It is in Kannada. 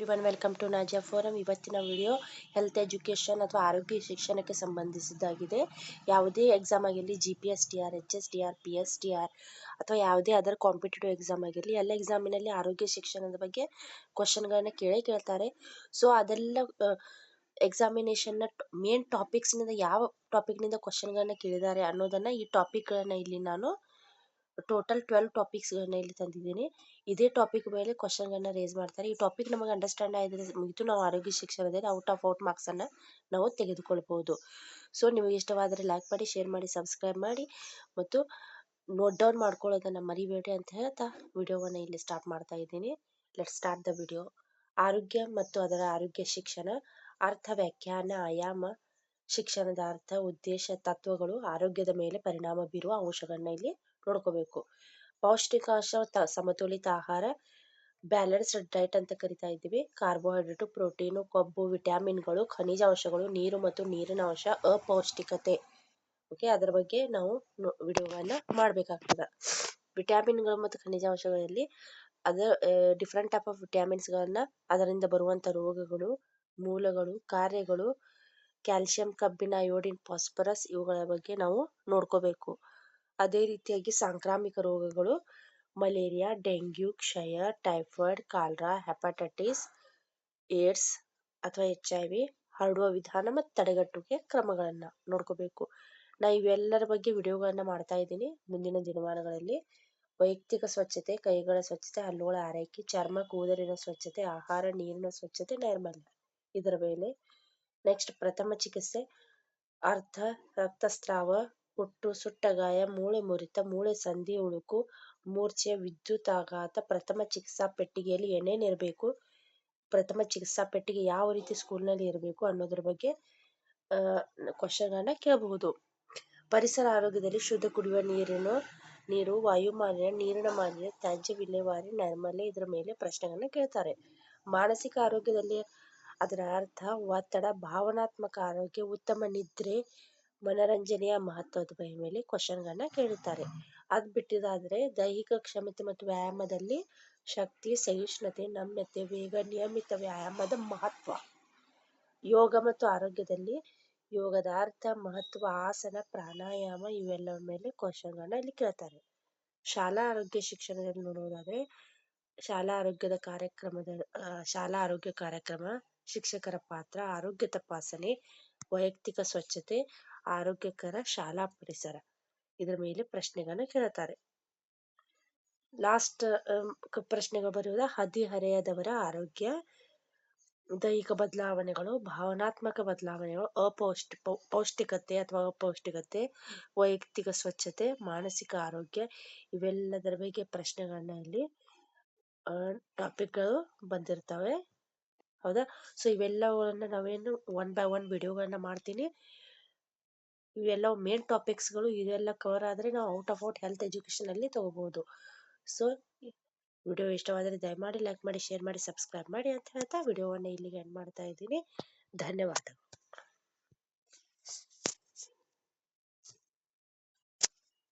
Everyone, welcome to Nazia forum. ಇವತ್ತಿನ ವಿಡಿಯೋ ಹೆಲ್ತ್ ಎಜುಕೇಷನ್ ಅಥವಾ ಆರೋಗ್ಯ ಶಿಕ್ಷಣಕ್ಕೆ ಸಂಬಂಧಿಸಿದ್ದಾಗಿದೆ. ಯಾವುದೇ ಎಕ್ಸಾಮ್ ಆಗಿರಲಿ, GPS TR, HS TR, PS TR ಅಥವಾ ಯಾವುದೇ ಅದರ್ ಕಾಂಪಿಟೇಟಿವ್ ಎಕ್ಸಾಮ್ ಆಗಿರಲಿ, ಎಲ್ಲ ಎಕ್ಸಾಮಿನಲ್ಲಿ ಆರೋಗ್ಯ ಶಿಕ್ಷಣದ ಬಗ್ಗೆ ಕ್ವಶನ್ಗಳನ್ನ ಕೇಳ್ತಾರೆ. ಸೊ ಅದೆಲ್ಲ ಎಕ್ಸಾಮಿನೇಷನ್ನ ಮೇನ್ ಟಾಪಿಕ್ಸ್ನಿಂದ ಯಾವ ಟಾಪಿಕ್ನಿಂದ ಕ್ವಶನ್ಗಳನ್ನ ಕೇಳಿದ್ದಾರೆ ಅನ್ನೋದನ್ನ ಈ ಟಾಪಿಕ್ಗಳನ್ನ ಇಲ್ಲಿ ನಾನು ಟೋಟಲ್ 12 ಟಾಪಿಕ್ಸ್ಗಳನ್ನ ಇಲ್ಲಿ ತಂದಿದ್ದೀನಿ. ಇದೇ ಟಾಪಿಕ್ ಮೇಲೆ ಕ್ವಶನ್ಗಳನ್ನ ರೇಸ್ ಮಾಡ್ತಾರೆ. ಈ ಟಾಪಿಕ್ ನಮಗೆ ಅಂಡರ್ಸ್ಟ್ಯಾಂಡ್ ಆಗಿದೆ ಮುಗಿತು, ನಾವು ಆರೋಗ್ಯ ಶಿಕ್ಷಣದಲ್ಲಿ ಔಟ್ ಆಫ್ ಮಾರ್ಕ್ಸ್ ಅನ್ನ ನಾವು ತೆಗೆದುಕೊಳ್ಬಹುದು. ಸೊ ನಿಮಗೆ ಇಷ್ಟವಾದರೆ ಲೈಕ್ ಮಾಡಿ, ಶೇರ್ ಮಾಡಿ, ಸಬ್ಸ್ಕ್ರೈಬ್ ಮಾಡಿ ಮತ್ತು ನೋಟ್ ಡೌನ್ ಮಾಡ್ಕೊಳ್ಳೋದನ್ನ ಮರಿಬೇಡಿ ಅಂತ ಹೇಳ್ತಾ ವಿಡಿಯೋವನ್ನ ಇಲ್ಲಿ ಸ್ಟಾರ್ಟ್ ಮಾಡ್ತಾ ಇದ್ದೀನಿ. Let start the video. ಆರೋಗ್ಯ ಮತ್ತು ಅದರ ಆರೋಗ್ಯ ಶಿಕ್ಷಣ, ಅರ್ಥ, ವ್ಯಾಖ್ಯಾನ, ಆಯಾಮ, ಶಿಕ್ಷಣದ ಅರ್ಥ, ಉದ್ದೇಶ, ತತ್ವಗಳು, ಆರೋಗ್ಯದ ಮೇಲೆ ಪರಿಣಾಮ ಬೀರುವ ಅಂಶಗಳನ್ನ ಇಲ್ಲಿ ನೋಡ್ಕೋಬೇಕು. ಪೌಷ್ಟಿಕಾಂಶ, ಸಮತೋಲಿತ ಆಹಾರ, ಬ್ಯಾಲೆನ್ಸ್ಡ್ ಡೈಟ್ ಅಂತ ಕರಿತಾ ಇದ್ದೀವಿ. ಕಾರ್ಬೋಹೈಡ್ರೇಟ್, ಪ್ರೋಟೀನು, ಕೊಬ್ಬು, ವಿಟಮಿನ್ಗಳು, ಖನಿಜಾಂಶಗಳು, ನೀರು ಮತ್ತು ನೀರಿನ ಅಂಶ, ಅಪೌಷ್ಟಿಕತೆ. ಓಕೆ, ಅದರ ಬಗ್ಗೆ ನಾವು ವಿಡಿಯೋವನ್ನ ಮಾಡಬೇಕಾಗ್ತದೆ. ವಿಟಮಿನ್ಗಳು ಮತ್ತು ಖನಿಜಾಂಶಗಳಲ್ಲಿ ಡಿಫ್ರೆಂಟ್ ಟೈಪ್ ಆಫ್ ವಿಟಮಿನ್ಸ್ಗಳನ್ನ, ಅದರಿಂದ ಬರುವಂಥ ರೋಗಗಳು, ಮೂಲಗಳು, ಕಾರ್ಯಗಳು, ಕ್ಯಾಲ್ಸಿಯಂ, ಕಬ್ಬಿಣ, ಅಯೋಡಿನ್, ಫಾಸ್ಫರಸ್, ಇವುಗಳ ಬಗ್ಗೆ ನಾವು ನೋಡ್ಕೋಬೇಕು. ಅದೇ ರೀತಿಯಾಗಿ ಸಾಂಕ್ರಾಮಿಕ ರೋಗಗಳು, ಮಲೇರಿಯಾ, ಡೆಂಗ್ಯೂ, ಕ್ಷಯ, ಟೈಫಾಯ್ಡ್, ಕಾಲ್ರಾ, ಹೆಪಟೈಟಿಸ್, ಏಡ್ಸ್ ಅಥವಾ HIV ಹರಡುವ ವಿಧಾನ ಮತ್ತು ತಡೆಗಟ್ಟುವಿಕೆ ಕ್ರಮಗಳನ್ನ ನೋಡ್ಕೋಬೇಕು. ನಾ ಇವೆಲ್ಲರ ಬಗ್ಗೆ ವಿಡಿಯೋಗಳನ್ನ ಮಾಡ್ತಾ ಇದ್ದೀನಿ ಮುಂದಿನ ದಿನಮಾನಗಳಲ್ಲಿ. ವೈಯಕ್ತಿಕ ಸ್ವಚ್ಛತೆ, ಕೈಗಳ ಸ್ವಚ್ಛತೆ, ಹಲ್ಲುಗಳ ಆರೈಕೆ, ಚರ್ಮ ಕೂದಲಿನ ಸ್ವಚ್ಛತೆ, ಆಹಾರ, ನೀರಿನ ಸ್ವಚ್ಛತೆ, ನೈರ್ಮಲ್ಯ, ಇದರ ಮೇಲೆ. ನೆಕ್ಸ್ಟ್ ಪ್ರಥಮ ಚಿಕಿತ್ಸೆ, ಅರ್ಥ, ರಕ್ತಸ್ರಾವ, ಹುಟ್ಟು, ಸುಟ್ಟ ಗಾಯ, ಮೂಳೆ ಮುರಿತ, ಮೂಳೆ ಸಂಧಿ ಉಳುಕು, ಮೂರ್ಛೆ, ವಿದ್ಯುತಾಘಾತ, ಪ್ರಥಮ ಚಿಕಿತ್ಸಾ ಪೆಟ್ಟಿಗೆಯಲ್ಲಿ ಏನೇನು ಇರಬೇಕು, ಪ್ರಥಮ ಚಿಕಿತ್ಸಾ ಪೆಟ್ಟಿಗೆ ಯಾವ ರೀತಿ ಸ್ಕೂಲ್ನಲ್ಲಿ ಇರಬೇಕು ಅನ್ನೋದ್ರ ಬಗ್ಗೆ ಕ್ವಶನ್ಗಳನ್ನ ಕೇಳಬಹುದು. ಪರಿಸರ ಆರೋಗ್ಯದಲ್ಲಿ ಶುದ್ಧ ಕುಡಿಯುವ ನೀರು, ವಾಯು ಮಾಲಿನ್ಯ, ನೀರಿನ ಮಾಲಿನ್ಯ, ತ್ಯಾಜ್ಯ ವಿಲೇವಾರಿ, ನೈರ್ಮಲ್ಯ, ಇದರ ಮೇಲೆ ಪ್ರಶ್ನೆಗಳನ್ನ ಕೇಳ್ತಾರೆ. ಮಾನಸಿಕ ಆರೋಗ್ಯದಲ್ಲಿ ಅದರ ಅರ್ಥ, ಒತ್ತಡ, ಭಾವನಾತ್ಮಕ ಆರೋಗ್ಯ, ಉತ್ತಮ ನಿದ್ರೆ, ಮನರಂಜನೆಯ ಮಹತ್ವದ ಮೇಲೆ ಕ್ವಶನ್ಗಳನ್ನ ಕೇಳುತ್ತಾರೆ. ಅದ್ ಬಿಟ್ಟಿದಾದ್ರೆ ದೈಹಿಕ ಕ್ಷಮತೆ ಮತ್ತು ವ್ಯಾಯಾಮದಲ್ಲಿ ಶಕ್ತಿ, ಸಹಿಷ್ಣುತೆ, ನಮ್ಯತೆ, ವೇಗ, ನಿಯಮಿತ ವ್ಯಾಯಾಮದ ಮಹತ್ವ. ಯೋಗ ಮತ್ತು ಆರೋಗ್ಯದಲ್ಲಿ ಯೋಗದ ಅರ್ಥ, ಮಹತ್ವ, ಆಸನ, ಪ್ರಾಣಾಯಾಮ, ಇವೆಲ್ಲರ ಮೇಲೆ ಕ್ವಶನ್ಗಳನ್ನ ಇಲ್ಲಿ ಕೇಳ್ತಾರೆ. ಶಾಲಾ ಆರೋಗ್ಯ ಶಿಕ್ಷಣದಲ್ಲಿ ನೋಡುವುದಾದ್ರೆ ಶಾಲಾ ಆರೋಗ್ಯ ಕಾರ್ಯಕ್ರಮ, ಶಿಕ್ಷಕರ ಪಾತ್ರ, ಆರೋಗ್ಯ ತಪಾಸಣೆ, ವೈಯಕ್ತಿಕ ಸ್ವಚ್ಛತೆ, ಆರೋಗ್ಯಕರ ಶಾಲಾ ಪರಿಸರ, ಇದರ ಮೇಲೆ ಪ್ರಶ್ನೆಗಳನ್ನ ಕೇಳುತ್ತಾರೆ. ಲಾಸ್ಟ್ ಪ್ರಶ್ನೆಗಳು ಬರುವುದು ಹದಿಹರೆಯದವರ ಆರೋಗ್ಯ, ದೈಹಿಕ ಬದಲಾವಣೆಗಳು, ಭಾವನಾತ್ಮಕ ಬದಲಾವಣೆಗಳು, ಪೌಷ್ಟಿಕತೆ ಅಥವಾ ಅಪೌಷ್ಟಿಕತೆ, ವೈಯಕ್ತಿಕ ಸ್ವಚ್ಛತೆ, ಮಾನಸಿಕ ಆರೋಗ್ಯ, ಇವೆಲ್ಲದರ ಬಗ್ಗೆ ಪ್ರಶ್ನೆಗಳನ್ನ ಇಲ್ಲಿ ಟಾಪಿಕ್ಗಳು ಬಂದಿರ್ತವೆ. ಹೌದಾ? ಸೊ ಇವೆಲ್ಲವನ್ನ ನಾವೇನು ಒನ್ ಬೈ ಒನ್ ವಿಡಿಯೋಗಳನ್ನ ಮಾಡ್ತೀನಿ. ಇವೆಲ್ಲ ಮೇನ್ ಟಾಪಿಕ್ಸ್ಗಳು, ಇದೆಲ್ಲ ಕವರ್ ಆದ್ರೆ ನಾವು ಔಟ್ ಆಫ್ ಹೆಲ್ತ್ ಎಜುಕೇಶನ್ ಅಲ್ಲಿ ತಗೋಬಹುದು. ಸೊ ವಿಡಿಯೋ ಇಷ್ಟವಾದರೆ ದಯಮಾಡಿ ಲೈಕ್ ಮಾಡಿ, ಶೇರ್ ಮಾಡಿ, ಸಬ್ಸ್ಕ್ರೈಬ್ ಮಾಡಿ ಅಂತ ಹೇಳ್ತಾ ವಿಡಿಯೋವನ್ನ ಇಲ್ಲಿಗೆ ಎಂಡ್ ಮಾಡ್ತಾ ಇದ್ದೀನಿ. ಧನ್ಯವಾದ.